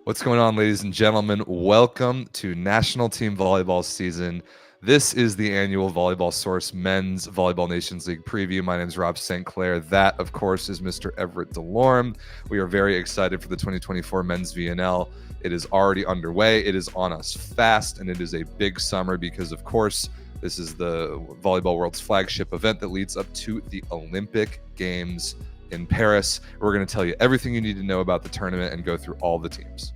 What's going on, ladies and gentlemen? Welcome to National Team Volleyball season. This is the annual Volleyball Source Men's Volleyball Nations League preview. My name is Rob St. Clair. That, of course, is Mr. Everett Delorme. We are very excited for the 2024 Men's VNL. It is already underway. It is on us fast, and it is a big summer because, of course, this is the Volleyball World's flagship event that leads up to the Olympic Games in Paris. We're going to tell you everything you need to know about the tournament and go through all the teams.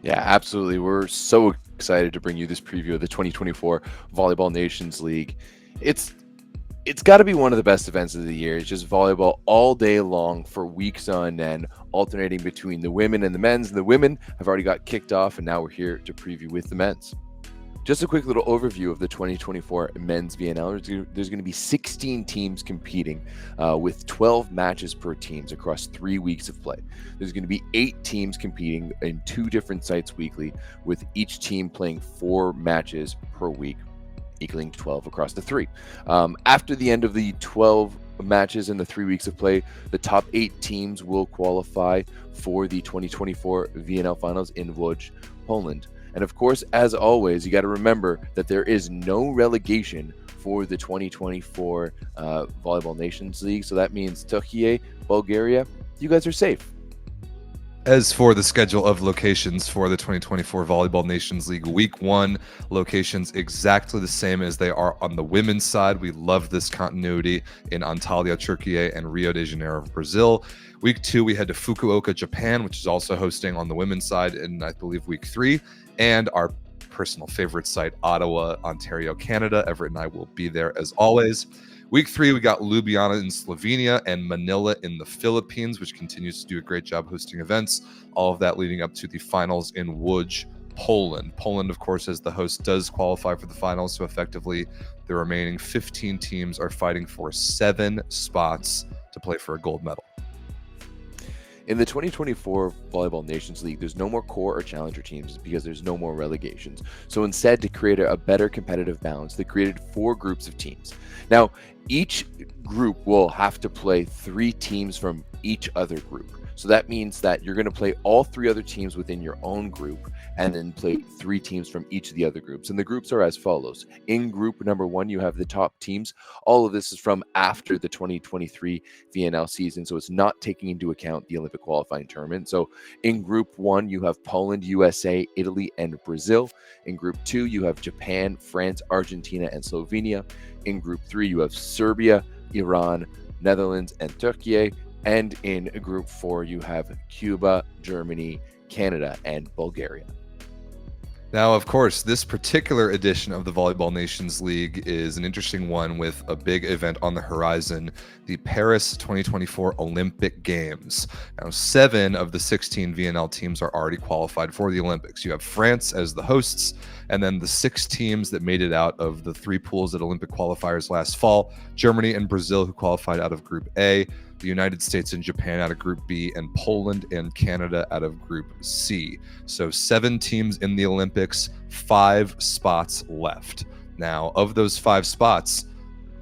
Yeah, absolutely. We're so excited to bring you this preview of the 2024 Volleyball Nations League. It's got to be one of the best events of the year. It's just volleyball all day long for weeks on end, alternating between the women and the men's. And the women have already got kicked off, and now we're here to preview with the men's. Just a quick little overview of the 2024 men's VNL. There's going to be 16 teams competing with 12 matches per teams across 3 weeks of play. There's going to be 8 teams competing in 2 different sites weekly, with each team playing 4 matches per week, equaling 12 across the 3. After the end of the 12 matches in the 3 weeks of play, the top 8 teams will qualify for the 2024 VNL finals in Łódź, Poland. And of course, as always, you got to remember that there is no relegation for the 2024 Volleyball Nations League. So that means Turkey, Bulgaria, you guys are safe. As for the schedule of locations for the 2024 Volleyball Nations League, Week 1 locations exactly the same as they are on the women's side. We love this continuity in Antalya, Turkey, and Rio de Janeiro, Brazil. Week 2, we head to Fukuoka, Japan, which is also hosting on the women's side in, I believe, Week 3. And our personal favorite site, Ottawa, Ontario, Canada. Everett and I will be there as always. Week 3, we got Ljubljana in Slovenia and Manila in the Philippines, which continues to do a great job hosting events. All of that leading up to the finals in Łódź, Poland. Poland, of course, as the host, does qualify for the finals. So effectively, the remaining 15 teams are fighting for 7 spots to play for a gold medal. In the 2024 Volleyball Nations League, there's no more core or challenger teams because there's no more relegations. So instead, to create a better competitive balance, they created 4 groups of teams. Now, each group will have to play 3 teams from each other group. So that means that you're going to play all 3 other teams within your own group and then play 3 teams from each of the other groups. And the groups are as follows. In group number 1, you have the top teams. All of this is from after the 2023 VNL season, so it's not taking into account the Olympic qualifying tournament. So in group 1, you have Poland, USA, Italy, and Brazil. In group 2, you have Japan, France, Argentina, and Slovenia. In group 3, you have Serbia, Iran, Netherlands, and Turkey. And in group 4, you have Cuba, Germany, Canada, and Bulgaria. Now, of course, this particular edition of the Volleyball Nations League is an interesting one with a big event on the horizon, the Paris 2024 Olympic Games. Now, 7 of the 16 VNL teams are already qualified for the Olympics. You have France as the hosts, and then the 6 teams that made it out of the 3 pools at Olympic qualifiers last fall, Germany and Brazil, who qualified out of Group A, the United States and Japan out of Group B, and Poland and Canada out of Group C. So 7 teams in the Olympics, 5 spots left. Now, of those 5 spots,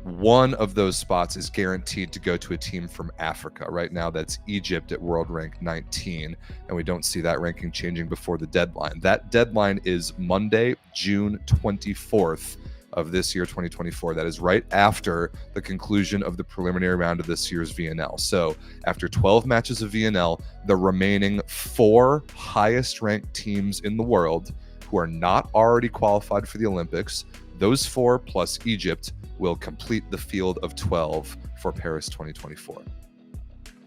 1 of those spots is guaranteed to go to a team from Africa. Right now, that's Egypt at world rank 19, and we don't see that ranking changing before the deadline. That deadline is Monday, June 24th. Of this year, 2024. That is right after the conclusion of the preliminary round of this year's VNL. So after 12 matches of VNL, the remaining 4 highest ranked teams in the world who are not already qualified for the Olympics, those 4 plus Egypt will complete the field of 12 for Paris 2024.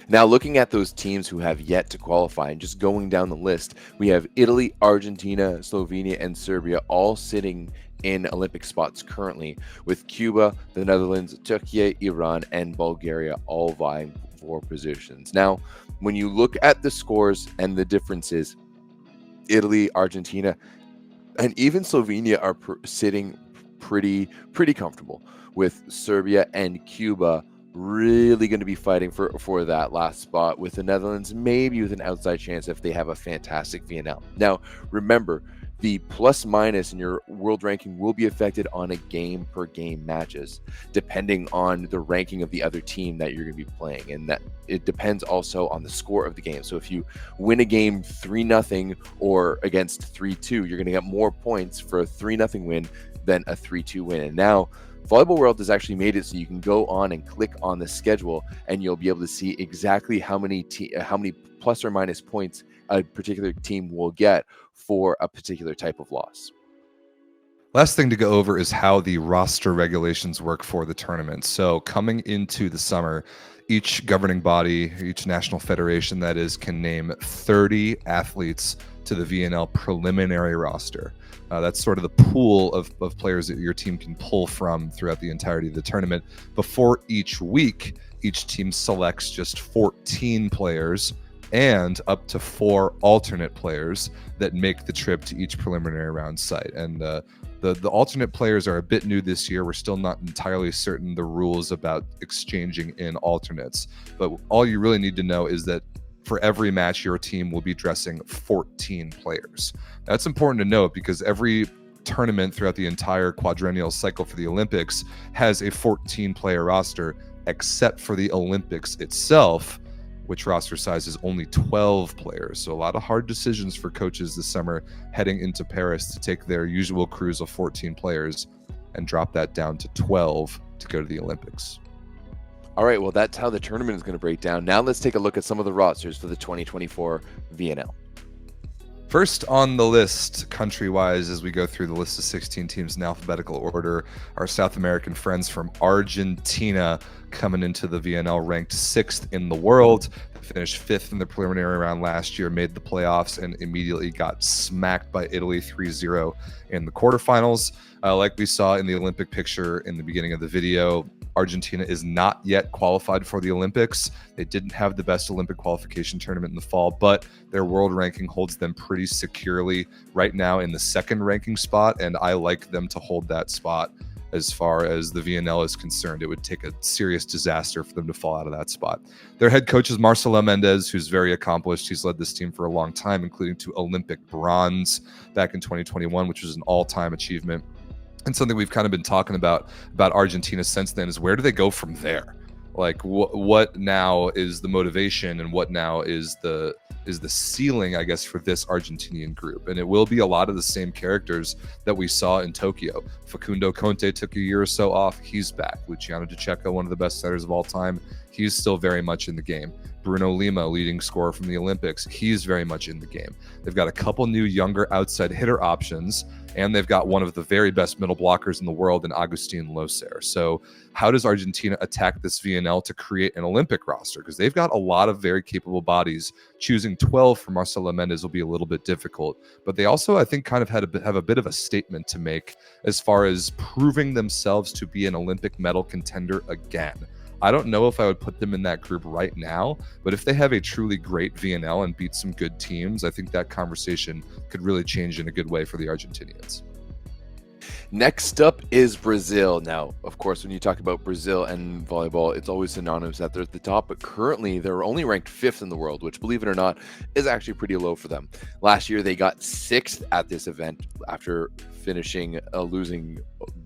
Now, looking at those teams who have yet to qualify and just going down the list, we have Italy, Argentina, Slovenia, and Serbia all sitting in Olympic spots currently, with Cuba, the Netherlands, Turkey, Iran, and Bulgaria all vying for positions. Now, when you look at the scores and the differences, Italy, Argentina, and even Slovenia are sitting pretty comfortable, with Serbia and Cuba really going to be fighting for that last spot, with the Netherlands maybe with an outside chance if they have a fantastic VNL. Now, remember, the plus minus in your world ranking will be affected on a game per game matches, depending on the ranking of the other team that you're going to be playing. And that it depends also on the score of the game. So if you win a game 3-0 or against 3-2, you're going to get more points for a 3-0 win than a 3-2 win. And now Volleyball World has actually made it so you can go on and click on the schedule, and you'll be able to see exactly how many plus or minus points a particular team will get for a particular type of loss. Last thing to go over is how the roster regulations work for the tournament. So coming into the summer, each governing body, each national federation that is, can name 30 athletes to the VNL preliminary roster. That's sort of the pool of players that your team can pull from throughout the entirety of the tournament. Before each week, each team selects just 14 players and up to 4 alternate players that make the trip to each preliminary round site. And the alternate players are a bit new this year. We're still not entirely certain the rules about exchanging in alternates. But all you really need to know is that for every match, your team will be dressing 14 players. That's important to note because every tournament throughout the entire quadrennial cycle for the Olympics has a 14-player roster, except for the Olympics itself, which roster size is only 12 players. So a lot of hard decisions for coaches this summer heading into Paris to take their usual cruise of 14 players and drop that down to 12 to go to the Olympics. All right, well, that's how the tournament is going to break down. Now let's take a look at some of the rosters for the 2024 VNL. First on the list, country-wise, as we go through the list of 16 teams in alphabetical order, our South American friends from Argentina coming into the VNL ranked 6th in the world. They finished 5th in the preliminary round last year, made the playoffs, and immediately got smacked by Italy 3-0 in the quarterfinals. Like we saw in the Olympic picture in the beginning of the video, Argentina is not yet qualified for the Olympics. They didn't have the best Olympic qualification tournament in the fall, but their world ranking holds them pretty securely right now in the 2nd ranking spot, and I like them to hold that spot as far as the VNL is concerned. It would take a serious disaster for them to fall out of that spot. Their head coach is Marcelo Mendez, who's very accomplished. He's led this team for a long time, including to Olympic bronze back in 2021, which was an all-time achievement. And something we've kind of been talking about Argentina since then is where do they go from there? Like what now is the motivation and what now is the ceiling, I guess, for this Argentinian group? And it will be a lot of the same characters that we saw in Tokyo. Facundo Conte took a year or so off. He's back. Luciano Pacheco, one of the best setters of all time. He's still very much in the game. Bruno Lima, leading scorer from the Olympics, he's very much in the game. They've got a couple new younger outside hitter options, and they've got one of the very best middle blockers in the world in Agustin Loser. So how does Argentina attack this VNL to create an Olympic roster? Because they've got a lot of very capable bodies. Choosing 12 for Marcelo Mendez will be a little bit difficult, but they also, I think, kind of have a bit of a statement to make as far as proving themselves to be an Olympic medal contender again. I don't know if I would put them in that group right now, but if they have a truly great VNL and beat some good teams, I think that conversation could really change in a good way for the Argentinians. Next up is Brazil. Now, of course, when you talk about Brazil and volleyball, it's always synonymous that they're at the top, but currently they're only ranked 5th in the world, which, believe it or not, is actually pretty low for them. Last year, they got 6th at this event after finishing losing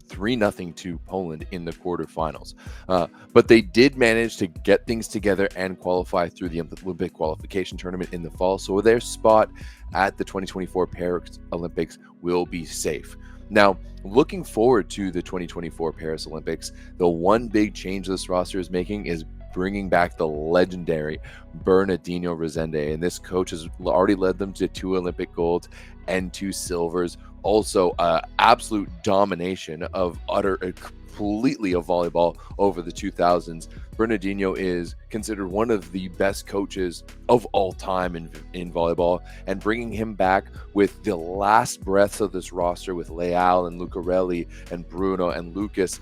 3-0 to Poland in the quarterfinals. But they did manage to get things together and qualify through the Olympic qualification tournament in the fall. So their spot at the 2024 Paris Olympics will be safe. Now, looking forward to the 2024 Paris Olympics, the one big change this roster is making is bringing back the legendary Bernardino Rezende. And this coach has already led them to 2 Olympic golds and 2 silvers. Also, absolute domination of completely of volleyball over the 2000s. Bernardino is considered one of the best coaches of all time in volleyball, and bringing him back with the last breaths of this roster with Leal and Lucarelli and Bruno and Lucas,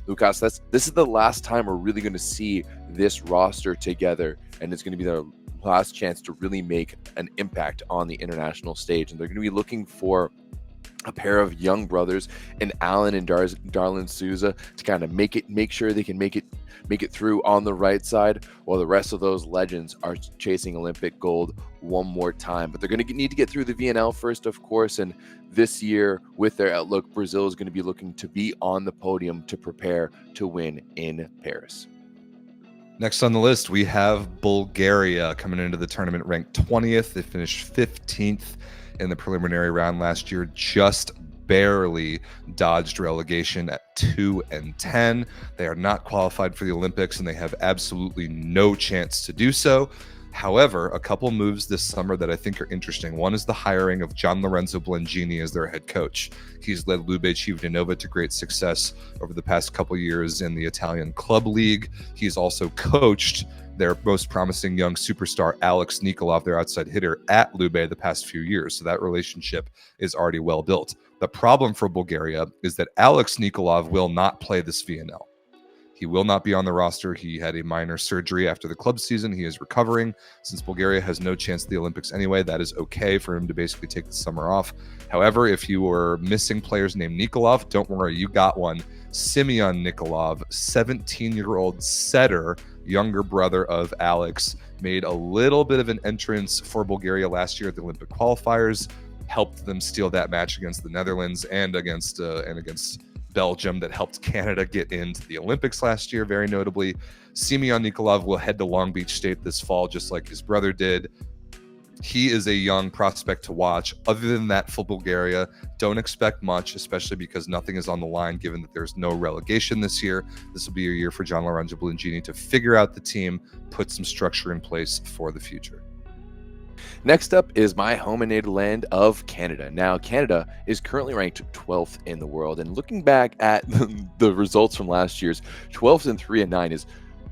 this is the last time we're really going to see this roster together, and it's going to be their last chance to really make an impact on the international stage. And they're going to be looking for a pair of young brothers in Alan and Darlin Souza to kind of make sure they can make it through on the right side, while the rest of those legends are chasing Olympic gold one more time. But they're going to need to get through the VNL first, of course, and this year with their outlook, Brazil is going to be looking to be on the podium to prepare to win in Paris. Next on the list, we have Bulgaria coming into the tournament ranked 20th. They finished 15th in the preliminary round last year, just barely dodged relegation at 2-10. They are not qualified for the Olympics, and they have absolutely no chance to do so. However, a couple moves this summer that I think are interesting. One is the hiring of Gian Lorenzo Blengini as their head coach. He's led Lube Civitanova to great success over the past couple years in the Italian club league. He's also coached their most promising young superstar, Alex Nikolov, their outside hitter, at Lube the past few years. So that relationship is already well built. The problem for Bulgaria is that Alex Nikolov will not play this VNL. He will not be on the roster. He had a minor surgery after the club season. He is recovering. Since Bulgaria has no chance at the Olympics anyway, that is okay for him to basically take the summer off. However, if you were missing players named Nikolov, don't worry, you got one. Simeon Nikolov, 17-year-old setter, younger brother of Alex, made a little bit of an entrance for Bulgaria last year at the Olympic qualifiers, helped them steal that match against the Netherlands and against Belgium, that helped Canada get into the Olympics last year, very notably. Simeon Nikolov will head to Long Beach State this fall, just like his brother did. He is a young prospect to watch. Other than that, for Bulgaria, don't expect much, especially because nothing is on the line, given that there's no relegation this year. This will be a year for Gian Lorenzo Blengini to figure out the team, put some structure in place for the future. Next up is my home and native land of Canada. Now, Canada is currently ranked 12th in the world, and looking back at the results from last year's 12th and 3-9 is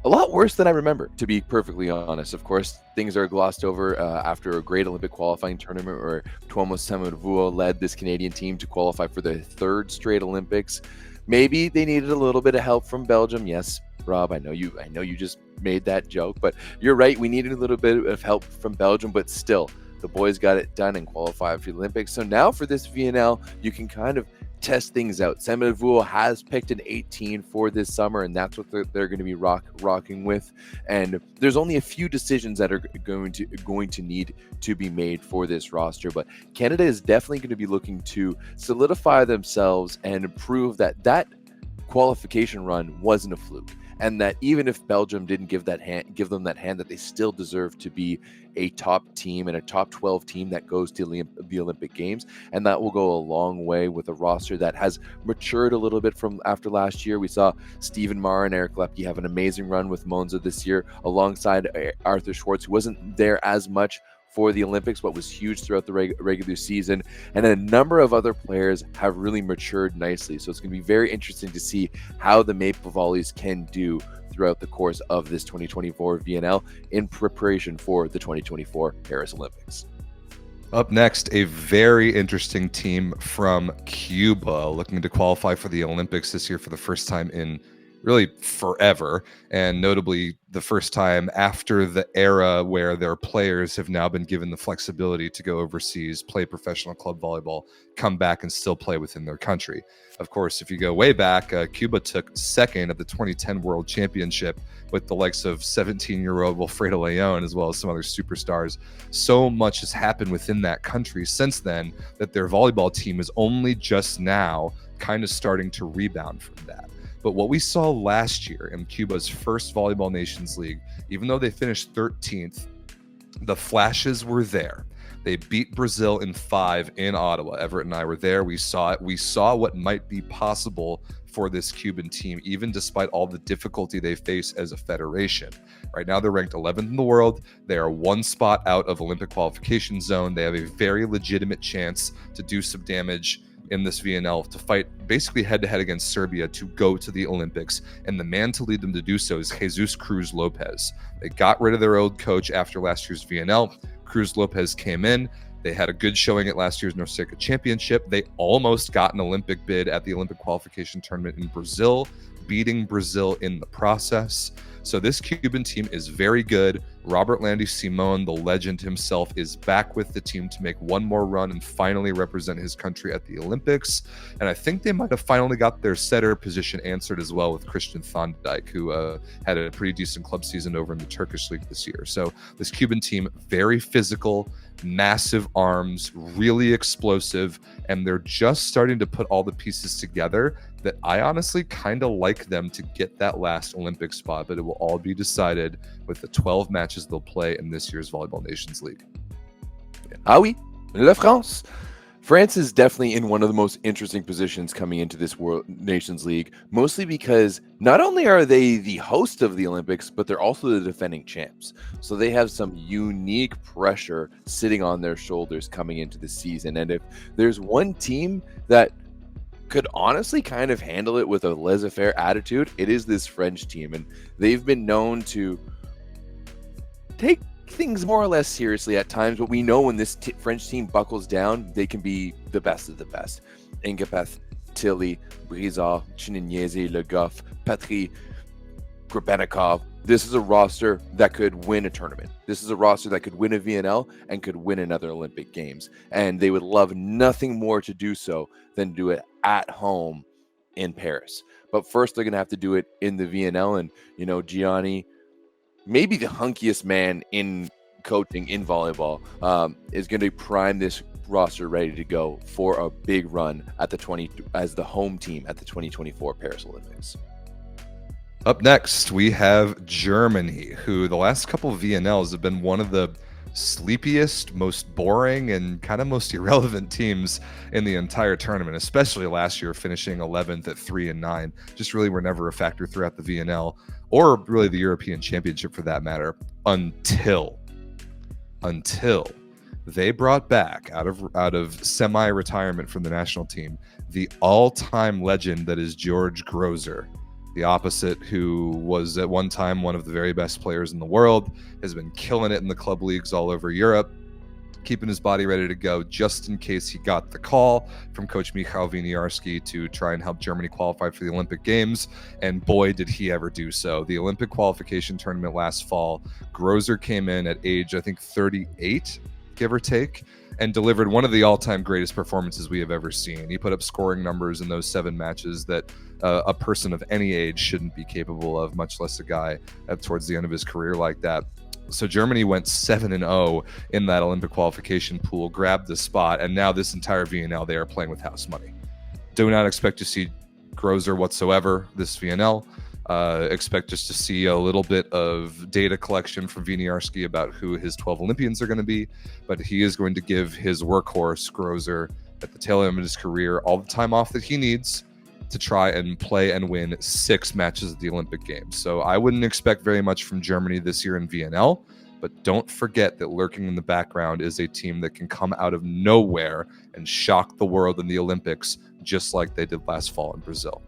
a lot worse than I remember, to be perfectly honest. Of course, things are glossed over after a great Olympic qualifying tournament where Tuomo Semaduo led this Canadian team to qualify for their third straight Olympics. Maybe they needed a little bit of help from Belgium. Yes, Rob, I know you just made that joke, but you're right. We needed a little bit of help from Belgium, but still, the boys got it done and qualified for the Olympics. So now for this VNL, you can kind of test things out. Semaduo has picked an 18 for this summer, and that's what they're going to be rocking with. And there's only a few decisions that are going to need to be made for this roster, but Canada is definitely going to be looking to solidify themselves and prove that qualification run wasn't a fluke, and that even if Belgium didn't give them that hand, that they still deserve to be a top team and a top 12 team that goes to the Olympic Games. And that will go a long way with a roster that has matured a little bit from after last year. We saw Stephen Marr and Eric Lepke have an amazing run with Monza this year, alongside Arthur Schwartz, who wasn't there as much for the Olympics, but was huge throughout the regular season. And a number of other players have really matured nicely. So it's going to be very interesting to see how the Maple Volleys can do throughout the course of this 2024 VNL in preparation for the 2024 Paris Olympics. Up next, a very interesting team from Cuba, looking to qualify for the Olympics this year for the first time in really forever, and notably the first time after the era where their players have now been given the flexibility to go overseas, play professional club volleyball, come back and still play within their country. Of course, if you go way back, Cuba took second at the 2010 World Championship with the likes of 17-year-old Wilfredo Leon, as well as some other superstars. So much has happened within that country since then that their volleyball team is only just now kind of starting to rebound from that. But what we saw last year in Cuba's first Volleyball Nations League, even though they finished 13th, the flashes were there. They beat Brazil in 5 in Ottawa. Everett and I were there. We saw it. We saw what might be possible for this Cuban team, even despite all the difficulty they face as a federation. Right now, they're ranked 11th in the world. They are one spot out of Olympic qualification zone. They have a very legitimate chance to do some damage in this VNL, to fight basically head-to-head against Serbia to go to the Olympics, and the man to lead them to do so is Jesus Cruz Lopez. They got rid of their old coach after last year's VNL. Cruz Lopez came in. They had a good showing at last year's North America Championship. They almost got an Olympic bid at the Olympic qualification tournament in Brazil, beating Brazil in the process. So this Cuban team is very good. Robert Landy Simon, the legend himself, is back with the team to make one more run and finally represent his country at the Olympics. And I think they might have finally got their setter position answered as well with Christian Thondijk, who had a pretty decent club season over in the Turkish league this year. So this Cuban team, very physical, massive arms, really explosive, and they're just starting to put all the pieces together that I honestly kind of like them to get that last Olympic spot, but it will all be decided with the 12 matches they'll play in this year's Volleyball Nations League. Ah oui, la France. France is definitely in one of the most interesting positions coming into this World Nations League, mostly because not only are they the host of the Olympics, but they're also the defending champs. So they have some unique pressure sitting on their shoulders coming into the season. And if there's one team that could honestly kind of handle it with a laissez-faire attitude, it is this French team. And they've been known to take things more or less seriously at times, but we know when this French team buckles down, they can be the best of the best. Ingapeth, Tilly, Brizard, Chininyeze, Le Goff, Petri, Grebenikov. This is a roster that could win a tournament. This is a roster that could win a VNL and could win another Olympic Games. And they would love nothing more to do so than do it at home in Paris. But first, they're going to have to do it in the VNL. And, you know, Gianni, maybe the hunkiest man in coaching in volleyball, is going to prime this roster ready to go for a big run at as the home team at the 2024 Paris Olympics. Up next, we have Germany, who the last couple of VNLs have been one of the sleepiest, most boring, and kind of most irrelevant teams in the entire tournament, especially last year, finishing 11th at 3-9. Just really were never a factor throughout the VNL, or really the European Championship for that matter, until they brought back out of semi-retirement from the national team the all-time legend that is George Grozer. The opposite, who was at one time one of the very best players in the world, has been killing it in the club leagues all over Europe, keeping his body ready to go just in case he got the call from Coach Michał Winiarski to try and help Germany qualify for the Olympic Games. And boy, did he ever do so. The Olympic qualification tournament last fall, Grozer came in at age, I think, 38, give or take, and delivered one of the all-time greatest performances we have ever seen. He put up scoring numbers in those 7 matches that a person of any age shouldn't be capable of, much less a guy towards the end of his career like that. So Germany went 7-0 in that Olympic qualification pool, grabbed the spot, and now this entire VNL, they are playing with house money. Do not expect to see Grozer whatsoever this VNL. Expect just to see a little bit of data collection from Winiarski about who his 12 Olympians are going to be, but he is going to give his workhorse, Grozer, at the tail end of his career, all the time off that he needs to try and play and win 6 matches at the Olympic Games. So I wouldn't expect very much from Germany this year in VNL, but don't forget that lurking in the background is a team that can come out of nowhere and shock the world in the Olympics, just like they did last fall in Brazil.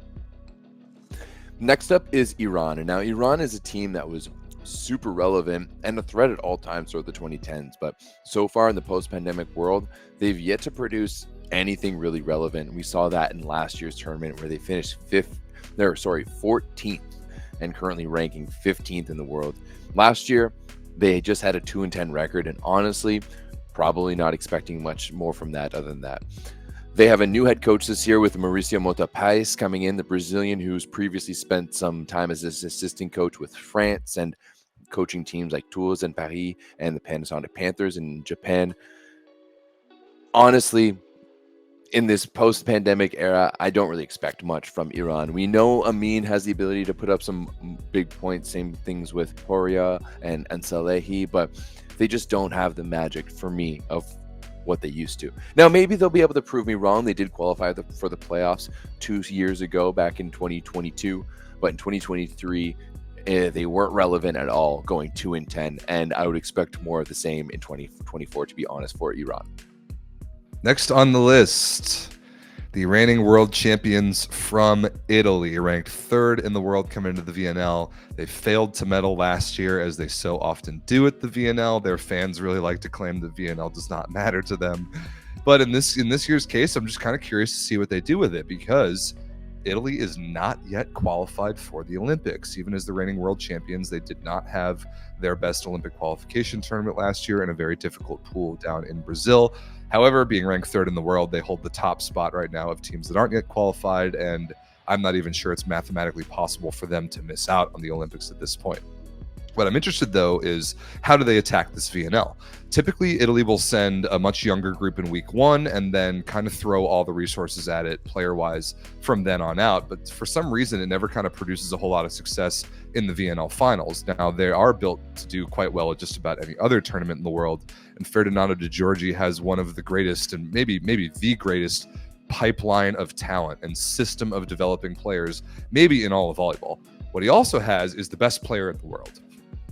Next up is Iran. And now Iran is a team that was super relevant and a threat at all times throughout the 2010s. But so far in the post-pandemic world, they've yet to produce anything really relevant. We saw that in last year's tournament where they finished 14th and currently ranking 15th in the world. Last year, they just had a 2-10 record, and honestly, probably not expecting much more from that other than that. They have a new head coach this year with Mauricio Mota Pais coming in, the Brazilian who's previously spent some time as his assistant coach with France and coaching teams like Tours and Paris and the Panasonic Panthers in Japan. Honestly, in this post-pandemic era, I don't really expect much from Iran. We know Amin has the ability to put up some big points, same things with Horia and Salehi, but they just don't have the magic for me of what they used to. Now, maybe they'll be able to prove me wrong. They did qualify for the playoffs 2 years ago, back in 2022, but in 2023, they weren't relevant at all, going 2-10, and I would expect more of the same in 2024, to be honest, for Iran. Next on the list, the reigning world champions from Italy, ranked 3rd in the world coming into the VNL. They failed to medal last year, as they so often do at the VNL. Their fans really like to claim the VNL does not matter to them. But in this year's case, I'm just kind of curious to see what they do with it, because Italy is not yet qualified for the Olympics. Even as the reigning world champions, they did not have their best Olympic qualification tournament last year in a very difficult pool down in Brazil. However, being ranked third in the world, they hold the top spot right now of teams that aren't yet qualified, and I'm not even sure it's mathematically possible for them to miss out on the Olympics at this point. What I'm interested, though, is how do they attack this VNL? Typically, Italy will send a much younger group in week one and then kind of throw all the resources at it player-wise from then on out. But for some reason, it never kind of produces a whole lot of success in the VNL finals. Now, they are built to do quite well at just about any other tournament in the world. And Ferdinando Di Giorgi has one of the greatest, and maybe the greatest, pipeline of talent and system of developing players, maybe in all of volleyball. What he also has is the best player in the world,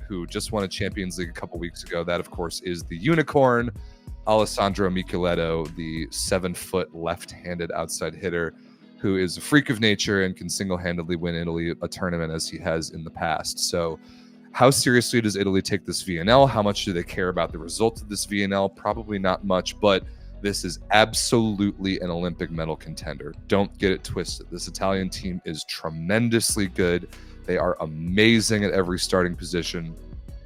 who just won a Champions League a couple weeks ago. That, of course, is the unicorn, Alessandro Micheletto, the 7-foot left-handed outside hitter, who is a freak of nature and can single-handedly win Italy a tournament as he has in the past. So how seriously does Italy take this VNL? How much do they care about the results of this VNL? Probably not much, but this is absolutely an Olympic medal contender. Don't get it twisted. This Italian team is tremendously good. They are amazing at every starting position.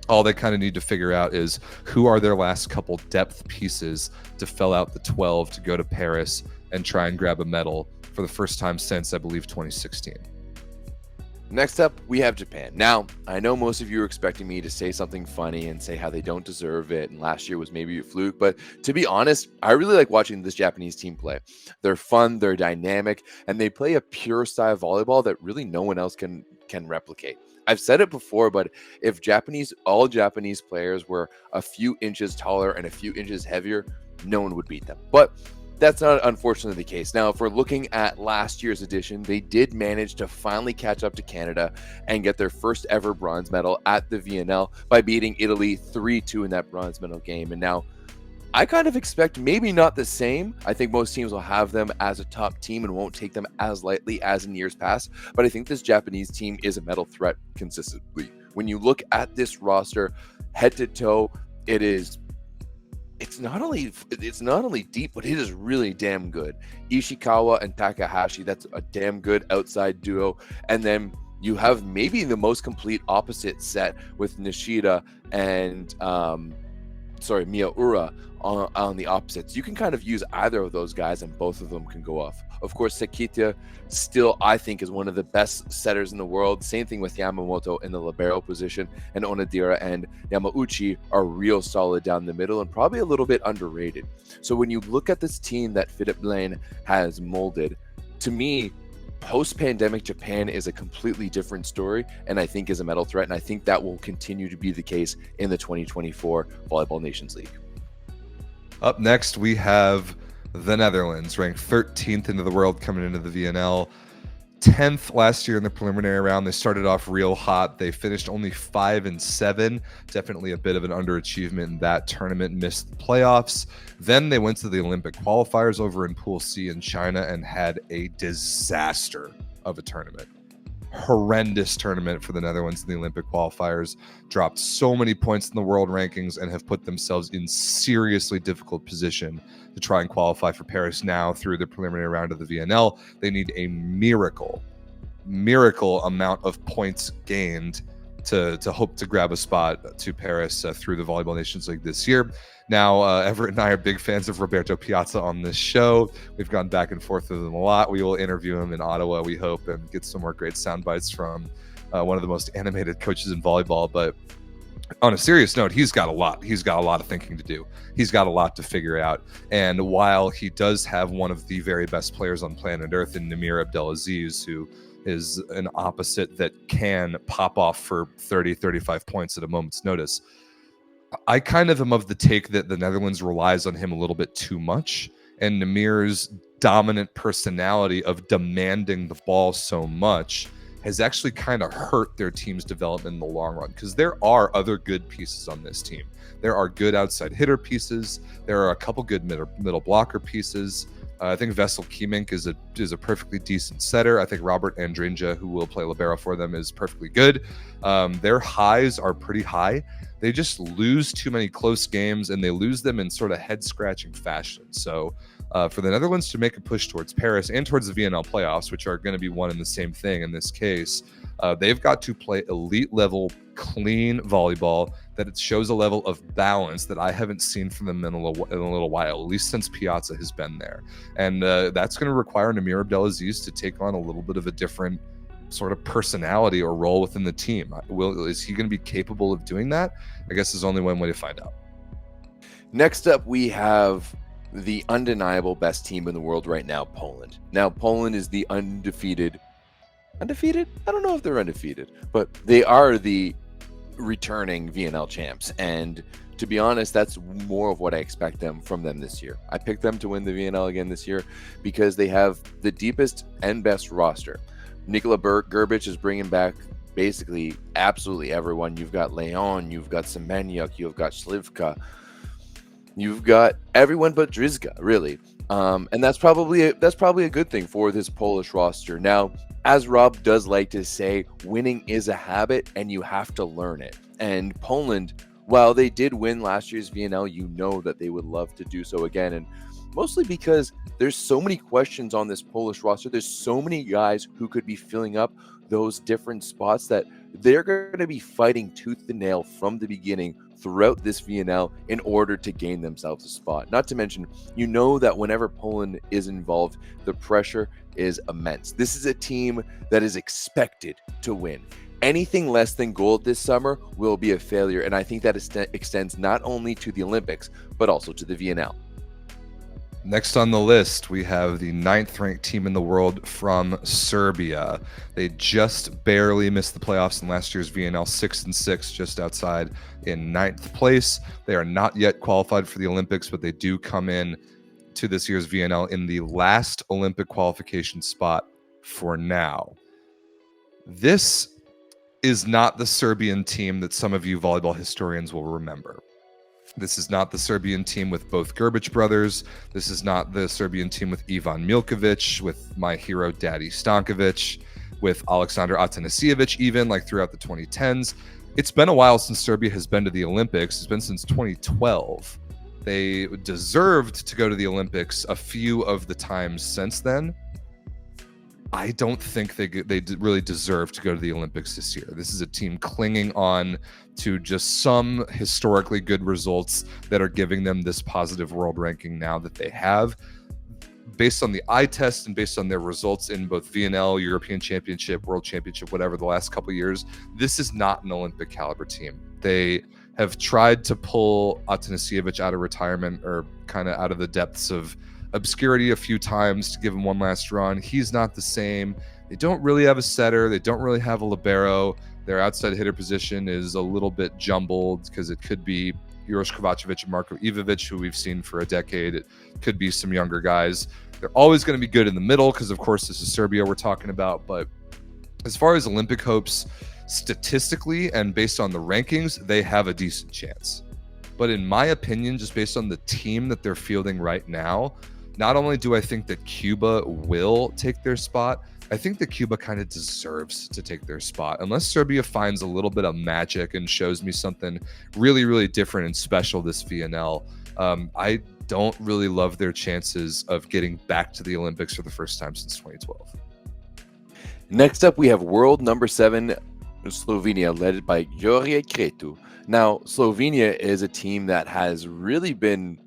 All they kind of need to figure out is who are their last couple depth pieces to fill out the 12 to go to Paris and try and grab a medal for the first time since, I believe, 2016. Next up, we have Japan. Now, I know most of you are expecting me to say something funny and say how they don't deserve it, and last year was maybe a fluke, but to be honest, I really like watching this Japanese team play. They're fun, they're dynamic, and they play a pure style volleyball that really no one else can replicate. I've said it before, but if all Japanese players were a few inches taller and a few inches heavier, no one would beat them. But that's not unfortunately the case. Now, if we're looking at last year's edition, they did manage to finally catch up to Canada and get their first ever bronze medal at the VNL by beating Italy 3-2 in that bronze medal game. And now I kind of expect maybe not the same. I think most teams will have them as a top team and won't take them as lightly as in years past. But I think this Japanese team is a medal threat consistently. When you look at this roster, head to toe, it's not only deep, but it is really damn good. Ishikawa and Takahashi, that's a damn good outside duo. And then you have maybe the most complete opposite set with Nishida and Miyaura on the opposites. You can kind of use either of those guys and both of them can go off. Of course, Sekita still, I think, is one of the best setters in the world. Same thing with Yamamoto in the libero position, and Onodera and Yamauchi are real solid down the middle and probably a little bit underrated. So when you look at this team that Philippe Blaine has molded, to me, post-pandemic Japan is a completely different story, and I think is a medal threat, and I think that will continue to be the case in the 2024 Volleyball Nations League. Up next, we have the Netherlands, ranked 13th into the world coming into the VNL. 10th last year in the preliminary round. They started off real hot. They finished only 5-7. Definitely a bit of an underachievement in that tournament. Missed the playoffs. Then they went to the Olympic qualifiers over in Pool C in China and had a disaster of a tournament. Horrendous tournament for the Netherlands in the Olympic qualifiers. Dropped so many points in the world rankings and have put themselves in seriously difficult position to try and qualify for Paris now through the preliminary round of the VNL. They need a miracle amount of points gained to hope to grab a spot to Paris through the Volleyball Nations League this year. Now, Everett and I are big fans of Roberto Piazza on this show. We've gone back and forth with him a lot. We will interview him in Ottawa, we hope, and get some more great sound bites from one of the most animated coaches in volleyball. But on a serious note, he's got a lot of thinking to do. He's got a lot to figure out. And while he does have one of the very best players on planet Earth in Namir Abdelaziz, who is an opposite that can pop off for 30, 35 points at a moment's notice, I kind of am of the take that the Netherlands relies on him a little bit too much. And Namir's dominant personality of demanding the ball so much has actually kind of hurt their team's development in the long run, because there are other good pieces on this team. There are good outside hitter pieces. There are a couple good middle blocker pieces. I think Vessel Kiemink is a perfectly decent setter. I think Robert Andrinja, who will play libero for them, is perfectly good. Their highs are pretty high. They just lose too many close games, and they lose them in sort of head-scratching fashion. So for the Netherlands to make a push towards Paris and towards the VNL playoffs, which are going to be one and the same thing in this case. They've got to play elite level, clean volleyball that it shows a level of balance that I haven't seen from them in a little while, at least since Piazza has been there. And that's going to require Namir Abdelaziz to take on a little bit of a different sort of personality or role within the team. Is he going to be capable of doing that? I guess there's only one way to find out. Next up, we have the undeniable best team in the world right now, Poland. Now, Poland is the undefeated? I don't know if they're undefeated, but they are the returning VNL champs. And to be honest, that's more of what I expect from them this year. I picked them to win the VNL again this year because they have the deepest and best roster. Nikola Gerbic is bringing back basically absolutely everyone. You've got Leon, you've got Semeniuk, you've got Slivka, you've got everyone but Drizga, really. And that's probably a good thing for this Polish roster. Now, as Rob does like to say, winning is a habit and you have to learn it. And Poland, while they did win last year's VNL, you know that they would love to do so again. And mostly because there's so many questions on this Polish roster. There's so many guys who could be filling up those different spots that they're going to be fighting tooth and nail from the beginning throughout this VNL in order to gain themselves a spot. Not to mention, you know that whenever Poland is involved, the pressure is immense. This is a team that is expected to win. Anything less than gold this summer will be a failure, and I think that extends not only to the Olympics, but also to the VNL. Next on the list, we have the 9th-ranked team in the world from Serbia. They just barely missed the playoffs in last year's VNL, 6-6, just outside in 9th place. They are not yet qualified for the Olympics, but they do come in to this year's VNL in the last Olympic qualification spot for now. This is not the Serbian team that some of you volleyball historians will remember. This is not the Serbian team with both Gerbic brothers. This is not the Serbian team with Ivan Milkovic, with my hero Daddy Stankovic, with Aleksandar Atanasijevic, even like throughout the 2010s. It's been a while since Serbia has been to the Olympics. It's been since 2012. They deserved to go to the Olympics a few of the times since then. I don't think they really deserve to go to the Olympics this year. This is a team clinging on to just some historically good results that are giving them this positive world ranking now that they have. Based on the eye test and based on their results in both VNL, European Championship, World Championship, whatever, the last couple of years, this is not an Olympic caliber team. They have tried to pull Atanasijevic out of retirement or kind of out of the depths of obscurity a few times to give him one last run. He's not the same. They don't really have a setter. They don't really have a libero. Their outside hitter position is a little bit jumbled because it could be Uroš Kovacevic and Marko Ivovic, who we've seen for a decade. It could be some younger guys. They're always going to be good in the middle because, of course, this is Serbia we're talking about. But as far as Olympic hopes, statistically and based on the rankings, they have a decent chance. But in my opinion, just based on the team that they're fielding right now, not only do I think that Cuba will take their spot, I think that Cuba kind of deserves to take their spot. Unless Serbia finds a little bit of magic and shows me something really, really different and special this VNL, I don't really love their chances of getting back to the Olympics for the first time since 2012. Next up, we have world number 7, Slovenia, led by George Cretu. Now, Slovenia is a team that has really been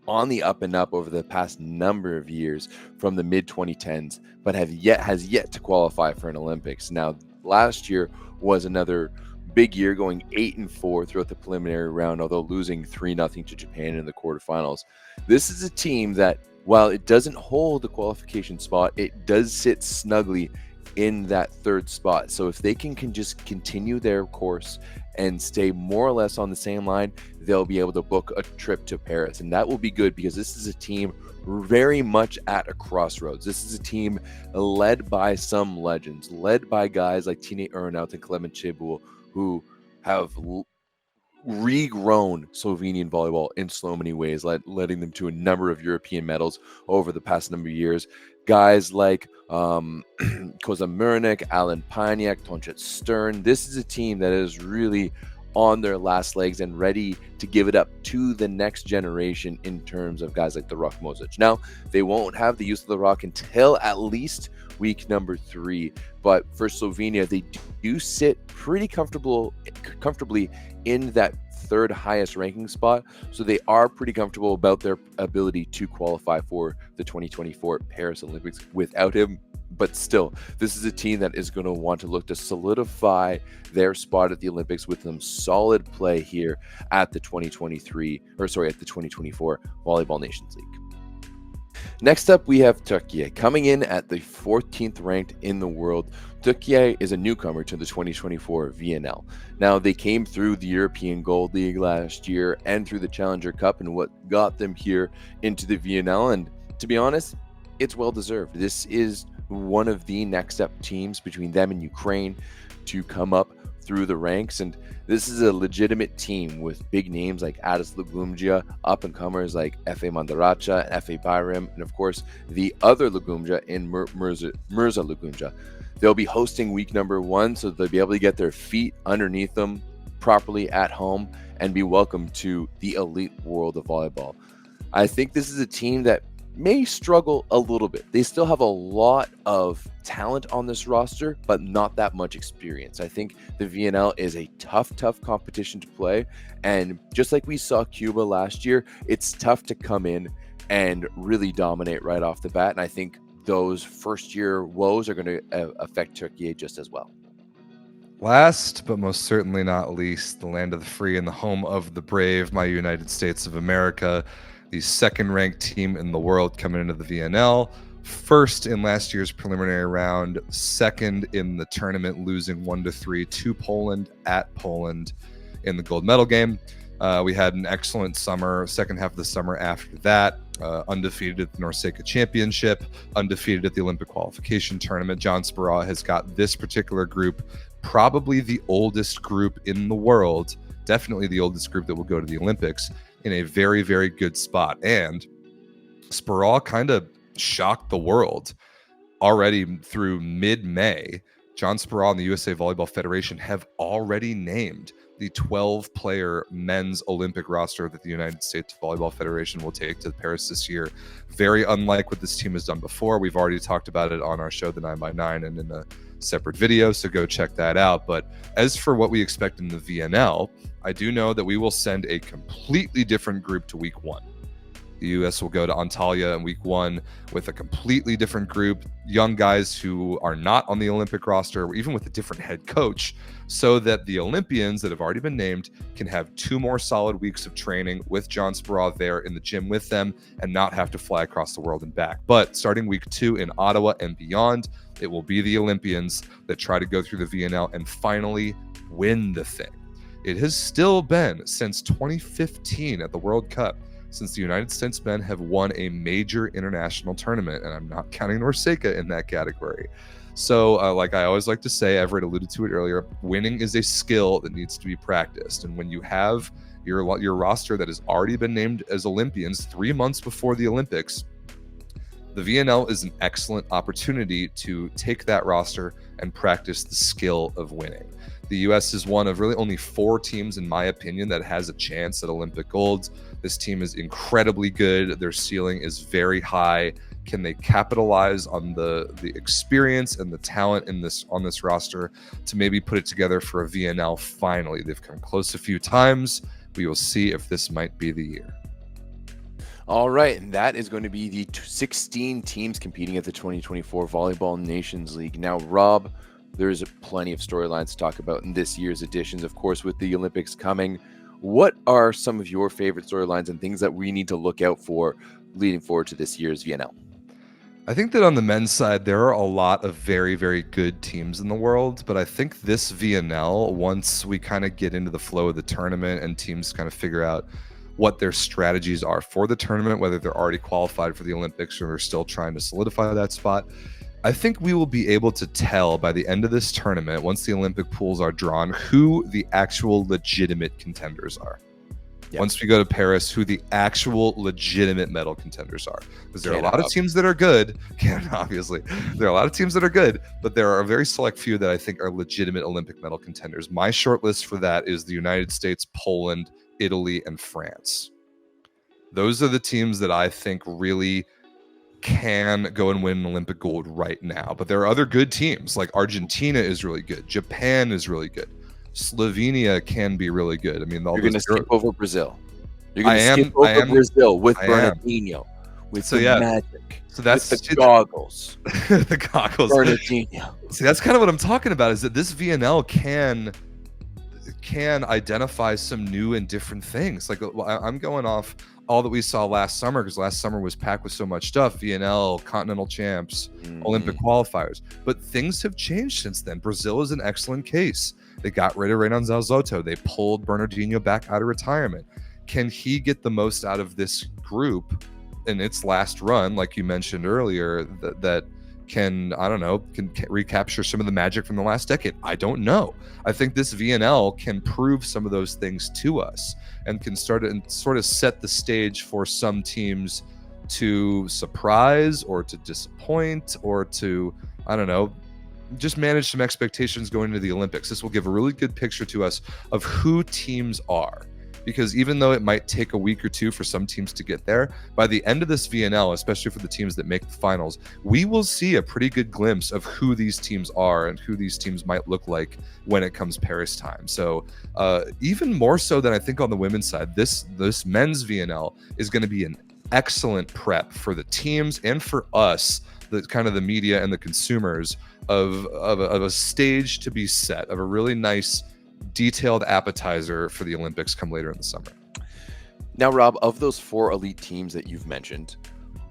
on the up and up over the past number of years from the mid-2010s, but has yet to qualify for an Olympics. Now, last year was another big year, going 8-4 throughout the preliminary round, although losing 3-0 to Japan in the quarterfinals. This is a team that, while it doesn't hold the qualification spot, it does sit snugly in that 3rd spot. So if they can just continue their course and stay more or less on the same line, they'll be able to book a trip to Paris. And that will be good because this is a team very much at a crossroads. This is a team led by some legends, led by guys like Tine Urnaut and Clement Chibul, who have regrown Slovenian volleyball in so many ways, letting them to a number of European medals over the past number of years. Guys like Koza Murnik, Alan Paniak, Tončet Stern. This is a team that is really on their last legs and ready to give it up to the next generation in terms of guys like the Rock Mosic. Now, they won't have the use of the Rock until at least week number 3, but for Slovenia, they do sit pretty comfortably in that third highest ranking spot, so they are pretty comfortable about their ability to qualify for the 2024 Paris Olympics without him. But still, this is a team that is going to want to look to solidify their spot at the Olympics with some solid play here at the 2024 Volleyball Nations League. Next up, we have Turkey coming in at the 14th ranked in the world. Turkey is a newcomer to the 2024 VNL. Now, they came through the European Gold League last year and through the Challenger Cup, and what got them here into the VNL. And to be honest, it's well deserved. This is one of the next up teams between them and Ukraine to come up through the ranks, and this is a legitimate team with big names like Adas Lugumja, up and comers like Efe Mandaracha and Efe Bayram, and of course the other Lugumja in Mirza Lugumja. They'll be hosting week number 1, so they'll be able to get their feet underneath them properly at home and be welcomed to the elite world of volleyball. I think this is a team that may struggle a little bit. They still have a lot of talent on this roster, but not that much experience. I think the VNL is a tough competition to play. And just like we saw Cuba last year, it's tough to come in and really dominate right off the bat. And I think those first year woes are going to affect Turkey just as well. Last, but most certainly not least, the land of the free and the home of the brave, my United States of America. The second-ranked team in the world coming into the VNL, first in last year's preliminary round, second in the tournament, losing 1-3 to Poland at Poland in the gold medal game. We had an excellent summer, second half of the summer after that, undefeated at the NORCECA Championship, undefeated at the Olympic Qualification Tournament. John Speraw has got this particular group, probably the oldest group in the world, definitely the oldest group that will go to the Olympics, in a very, very good spot. And Speraw kind of shocked the world already through mid-May. John Speraw and the USA Volleyball Federation have already named the 12-player men's Olympic roster that the United States Volleyball Federation will take to Paris this year. Very unlike what this team has done before. We've already talked about it on our show, the 9x9, and in a separate video, so go check that out. But as for what we expect in the VNL, I do know that we will send a completely different group to week 1. The U.S. will go to Antalya in week 1 with a completely different group, young guys who are not on the Olympic roster, or even with a different head coach, so that the Olympians that have already been named can have 2 more solid weeks of training with John Speraw there in the gym with them and not have to fly across the world and back. But starting week 2 in Ottawa and beyond, it will be the Olympians that try to go through the VNL and finally win the thing. It has still been since 2015 at the World Cup since the United States men have won a major international tournament, and I'm not counting NORCECA in that category. So like I always like to say, Everett alluded to it earlier, winning is a skill that needs to be practiced. And when you have your roster that has already been named as Olympians 3 months before the Olympics, the VNL is an excellent opportunity to take that roster and practice the skill of winning. The U.S. is one of really only 4 teams, in my opinion, that has a chance at Olympic gold. This team is incredibly good. Their ceiling is very high. Can they capitalize on the experience and the talent on this roster to maybe put it together for a VNL finally? They've come close a few times. We will see if this might be the year. All right, and that is going to be the 16 teams competing at the 2024 Volleyball Nations League. Now, Rob, there's plenty of storylines to talk about in this year's editions, of course, with the Olympics coming. What are some of your favorite storylines and things that we need to look out for leading forward to this year's VNL? I think that on the men's side, there are a lot of very, very good teams in the world, but I think this VNL, once we kind of get into the flow of the tournament and teams kind of figure out what their strategies are for the tournament, whether they're already qualified for the Olympics or they're still trying to solidify that spot, I think we will be able to tell by the end of this tournament, once the Olympic pools are drawn, who the actual legitimate contenders are. once we go to Paris, who the actual legitimate medal contenders are. Because there are a lot Canada. of teams that are good. Canada, obviously. There are a lot of teams that are good, but there are a very select few that I think are legitimate Olympic medal contenders. My short list for that is the United States, Poland, Italy, and France. Those are the teams that I think really can go and win an Olympic gold right now. But there are other good teams, like Argentina is really good. Japan is really good. Slovenia can be really good. I mean, You're going to skip over Brazil. You're going to skip over Brazil with Bernardinho, with the magic, so that's with the goggles. The goggles. Bernardinho. See, that's kind of what I'm talking about, is that this VNL can identify some new and different things. Like, I'm going off all that we saw last summer, because last summer was packed with so much stuff. VNL, continental champs, Olympic qualifiers. But things have changed since then. Brazil is an excellent case. They got rid of Renan Zalzotto. They pulled Bernardinho back out of retirement. Can he get the most out of this group in its last run, like you mentioned earlier, that can, I don't know, can recapture some of the magic from the last decade? I don't know. I think this VNL can prove some of those things to us and can start and sort of set the stage for some teams to surprise or to disappoint or to, I don't know, just manage some expectations going into the Olympics. This will give a really good picture to us of who teams are. Because even though it might take a week or two for some teams to get there, by the end of this VNL, especially for the teams that make the finals, we will see a pretty good glimpse of who these teams are and who these teams might look like when it comes Paris time. So even more so than I think on the women's side, this men's VNL is going to be an excellent prep for the teams and for us, the kind of the media and the consumers, of a stage to be set, of a really nice detailed appetizer for the Olympics come later in the summer. Now, Rob, of those 4 elite teams that you've mentioned,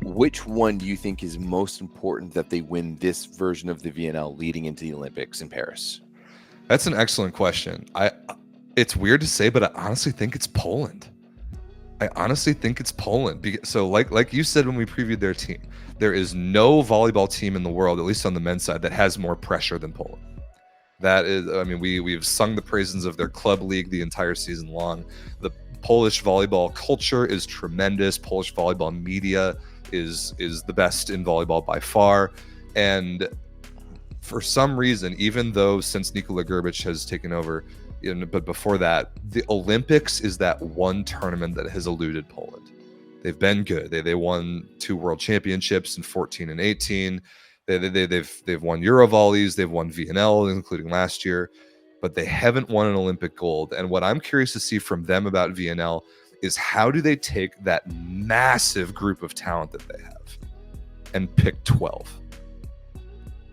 which one do you think is most important that they win this version of the VNL leading into the Olympics in Paris? That's an excellent question. It's weird to say, but I honestly think it's Poland. So like you said when we previewed their team, there is no volleyball team in the world, at least on the men's side, that has more pressure than Poland. That is, I mean, we've sung the praises of their club league the entire season long. The Polish volleyball culture is tremendous. Polish volleyball media is the best in volleyball by far. And for some reason, even though since Nikola Grbic has taken over, but before that, the Olympics is that one tournament that has eluded Poland. They've been good. They won 2 world championships in 14 and 18. They've won Eurovolleys, they've won VNL, including last year, but they haven't won an Olympic gold. And what I'm curious to see from them about VNL is how do they take that massive group of talent that they have and pick 12?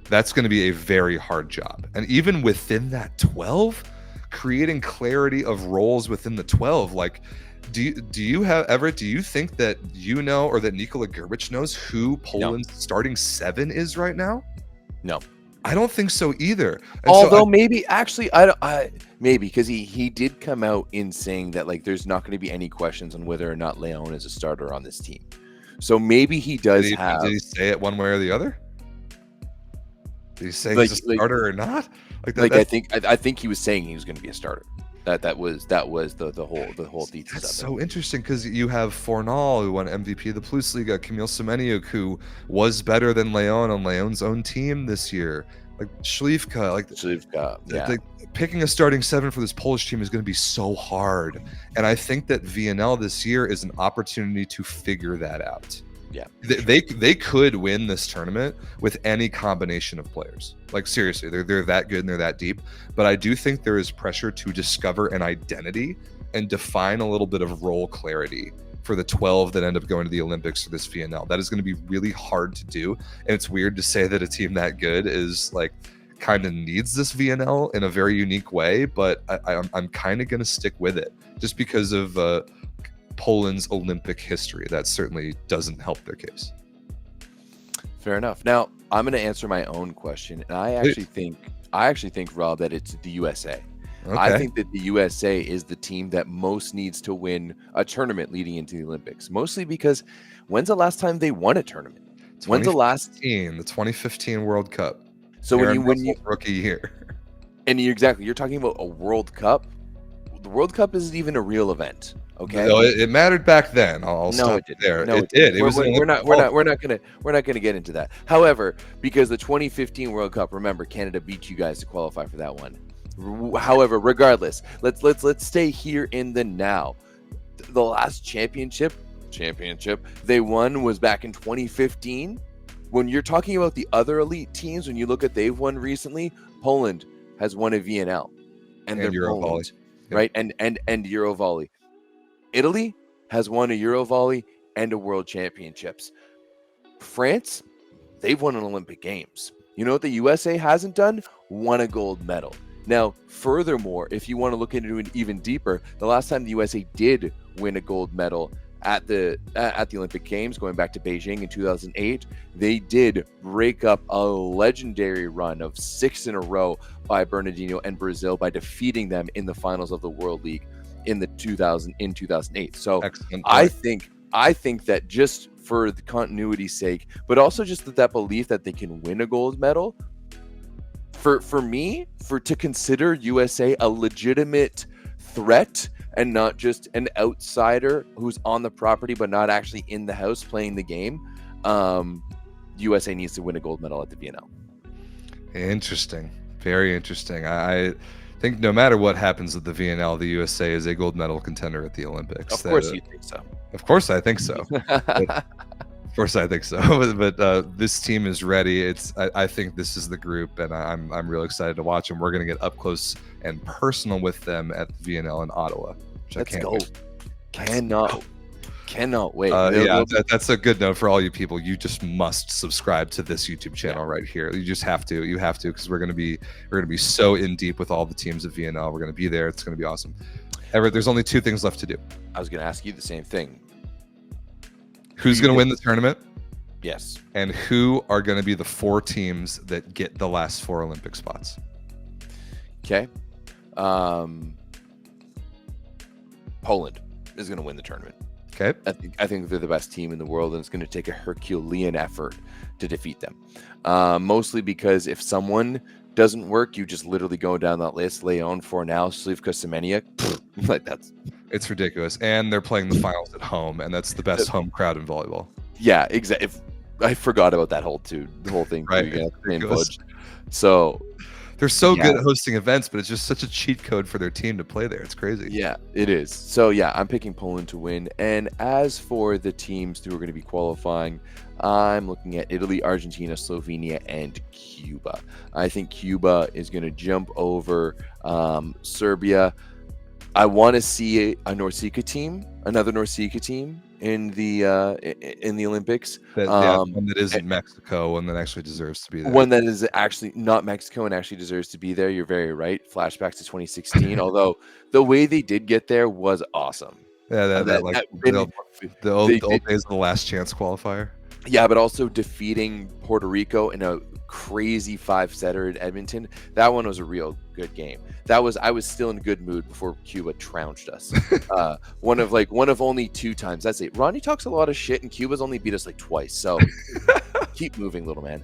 That's going to be a very hard job. And even within that 12, creating clarity of roles within the 12, like, do you have, Everett, do you think that you know, or that Nikola Grbic knows who Poland's starting 7 is right now? No. I don't think so either. And although maybe, actually, maybe, because he did come out in saying that, like, there's not going to be any questions on whether or not Leon is a starter on this team. So maybe he does have... Did he say it one way or the other? Did he say he's a starter or not? I think he was saying he was going to be a starter. That was the whole thesis. That's so interesting, because you have Fornal, who won MVP of the Plus Liga, Kamil Semeniuk, who was better than Leon on Leon's own team this year, like Śliwka, yeah. Picking a starting 7 for this Polish team is going to be so hard, and I think that VNL this year is an opportunity to figure that out. Yeah, they could win this tournament with any combination of players. Like, seriously, they're that good and they're that deep. But I do think there is pressure to discover an identity and define a little bit of role clarity for the 12 that end up going to the Olympics for this VNL. That is going to be really hard to do. And it's weird to say that a team that good is like kind of needs this VNL in a very unique way, but I'm kind of going to stick with it just because of Poland's Olympic history. That certainly doesn't help their case. Fair enough. Now I'm going to answer my own question, and I actually think, Rob, that it's the USA. Okay. I think that the USA is the team that most needs to win a tournament leading into the Olympics. Mostly because when's the last time they won a tournament? When's the 2015 World Cup? So when you rookie year, and you're talking about a World Cup. the World Cup isn't even a real event. Okay. No, it mattered back then. I'll No, stop it didn't. there. No, It did. It was an we're Olympic not qualifier. we're not gonna get into that. However, because the 2015 World Cup, remember, Canada beat you guys to qualify for that one. However, regardless, let's stay here in the now. The last championship they won was back in 2015. When you're talking about the other elite teams, when you look at they've won recently, Poland has won a VNL, and they're Euro volley. Poland, right? And Euro volley. Italy has won a Euro volley and a World Championships. France, they've won an Olympic Games. You know what the USA hasn't done? Won a gold medal. Now, furthermore, if you want to look into it even deeper, the last time the USA did win a gold medal at the Olympic Games, going back to Beijing in 2008, they did break up a legendary run of 6 in a row by Bernardino and Brazil by defeating them in the finals of the World League in 2008. So Excellent I point. think that just for the continuity's sake, but also just that belief that they can win a gold medal, for me, to consider USA a legitimate threat and not just an outsider who's on the property but not actually in the house playing the game, USA needs to win a gold medal at the VNL. Interesting. Very interesting. I think no matter what happens with the VNL, the USA is a gold medal contender at the Olympics. Of course you think so. Of course I think so. Of course I think so. But this team is ready. I think this is the group, and I'm real excited to watch them. We're going to get up close and personal with them at the VNL in Ottawa. Let's go. Cannot wait. That's a good note for all you people. You just must subscribe to this YouTube channel right here. You just have to. You have to, because we're gonna be so in deep with all the teams of VNL. We're gonna be there. It's gonna be awesome. Everett, there's only 2 things left to do. I was gonna ask you the same thing. Who's gonna win the tournament? Yes. And who are gonna be the 4 teams that get the last 4 Olympic spots? Okay. Poland is going to win the tournament. Okay. I think they're the best team in the world, and it's going to take a Herculean effort to defeat them. Mostly because if someone doesn't work, you just literally go down that list. Leon, Fornal, Slivka, Semenya. Like it's ridiculous. And they're playing the finals at home, and that's the best home crowd in volleyball. Yeah, exactly. I forgot about that whole thing. Right. Too. So they're so good at hosting events, but it's just such a cheat code for their team to play there. It's crazy. Yeah, it is. So yeah, I'm picking Poland to win. And as for the teams who are going to be qualifying, I'm looking at Italy, Argentina, Slovenia, and Cuba. I think Cuba is going to jump over Serbia. I want to see another Norsica team in the Olympics. One that isn't Mexico, one that actually deserves to be there. One that is actually not Mexico and actually deserves to be there. You're very right. Flashbacks to 2016, although the way they did get there was awesome. Yeah, the old days of the last chance qualifier. Yeah, but also defeating Puerto Rico in a crazy 5-setter at Edmonton. That one was a real good game. I was still in good mood before Cuba trounced us. One of only 2 times. That's it. Ronnie talks a lot of shit, and Cuba's only beat us like twice. So keep moving, little man.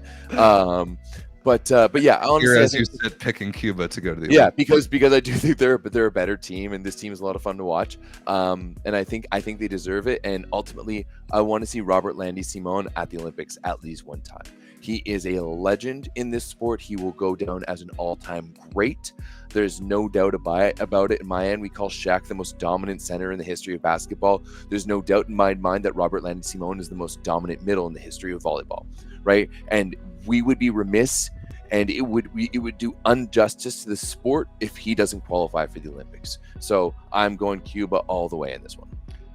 But yeah, honestly, as you said, picking Cuba to go to the Olympics. because I do think they're a better team, and this team is a lot of fun to watch. And I think they deserve it. And ultimately, I want to see Robert Landy Simon at the Olympics at least one time. He is a legend in this sport. He will go down as an all-time great. There's no doubt about it in my end. We call Shaq the most dominant center in the history of basketball. There's no doubt in my mind that Robert Landy Simon is the most dominant middle in the history of volleyball, right? And we would be remiss, and it would do injustice to the sport if he doesn't qualify for the Olympics. So I'm going Cuba all the way in this one.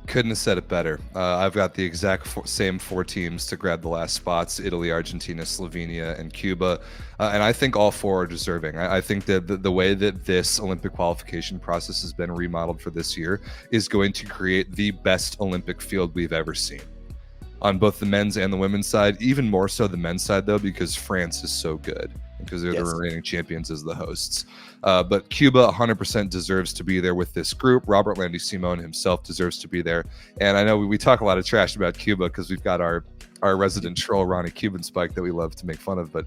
Couldn't have said it better. I've got the exact same 4 teams to grab the last spots: Italy, Argentina, Slovenia, and Cuba. And I think all 4 are deserving. I think that the way that this Olympic qualification process has been remodeled for this year is going to create the best Olympic field we've ever seen, on both the men's and the women's side. Even more so the men's side, though, because France is so good, because they're the reigning champions as the hosts. But Cuba 100% deserves to be there with this group. Robert Landy Simon himself deserves to be there. And I know we talk a lot of trash about Cuba because we've got our resident troll, Ronnie Cuban Spike, that we love to make fun of. But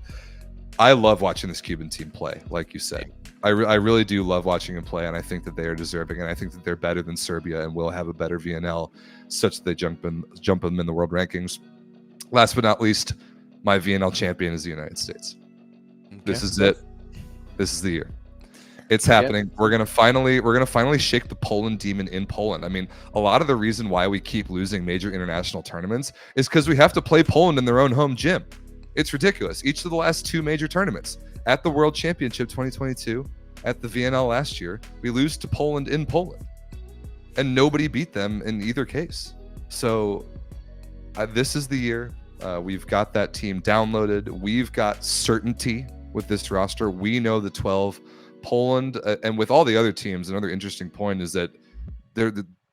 I love watching this Cuban team play, like you said. I really do love watching them play, and I think that they are deserving, and I think that they're better than Serbia and will have a better VNL, such that they jump them in the world rankings. Last but not least, my VNL champion is the United States. Okay. This is it. This is the year. It's happening. Yeah. We're gonna finally shake the Poland demon in Poland. I mean, a lot of the reason why we keep losing major international tournaments is because we have to play Poland in their own home gym. It's ridiculous. Each of the last 2 major tournaments, at the World Championship 2022, at the VNL last year, we lose to Poland in Poland, and nobody beat them in either case. So this is the year. We've got that team downloaded. We've got certainty with this roster. We know the 12. Poland, and with all the other teams, another interesting point is that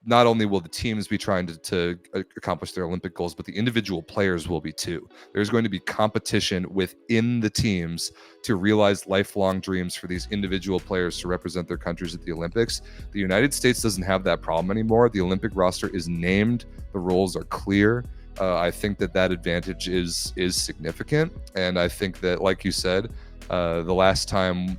not only will the teams be trying to accomplish their Olympic goals, but the individual players will be too. There's going to be competition within the teams to realize lifelong dreams for these individual players to represent their countries at the Olympics. The United States doesn't have that problem anymore. The Olympic roster is named. The roles are clear. I think that advantage is significant. And I think that, like you said, the last time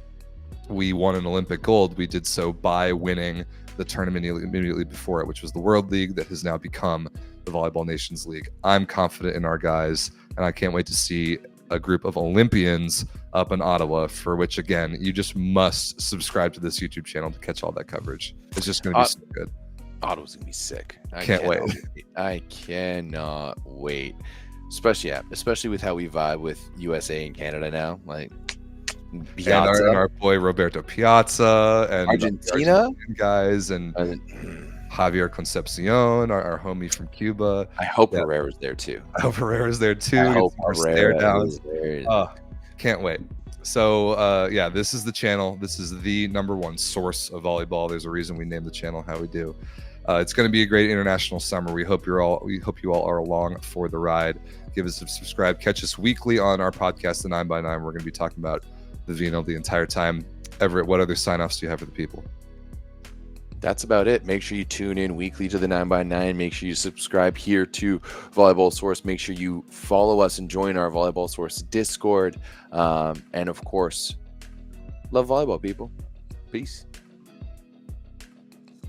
we won an Olympic gold, we did so by winning the tournament immediately before it, which was the World League that has now become the Volleyball Nations League. I'm confident in our guys, and I can't wait to see a group of Olympians up in Ottawa, for which, again, you just must subscribe to this YouTube channel to catch all that coverage. It's just going to be so good. Ottawa's going to be sick. Can't wait. I cannot wait. Especially with how we vibe with USA and Canada now. Like, Piazza. And our boy Roberto Piazza and Argentina guys and Javier Concepcion, our homie from Cuba. I hope Herrera's there too. I hope Herrera's there too. I hope Herrera's there. Can't wait. So this is the channel. This is the #1 source of volleyball. There's a reason we named the channel how we do. It's going to be a great international summer. We hope you all are along for the ride. Give us a subscribe. Catch us weekly on our podcast, The 9x9. We're going to be talking about the VNL the entire time. Everett, what other sign-offs do you have for the people? That's about it. Make sure you tune in weekly to the 9x9. Make sure you subscribe here to Volleyball Source. Make sure you follow us and join our Volleyball Source Discord. And of course, love volleyball, people. Peace.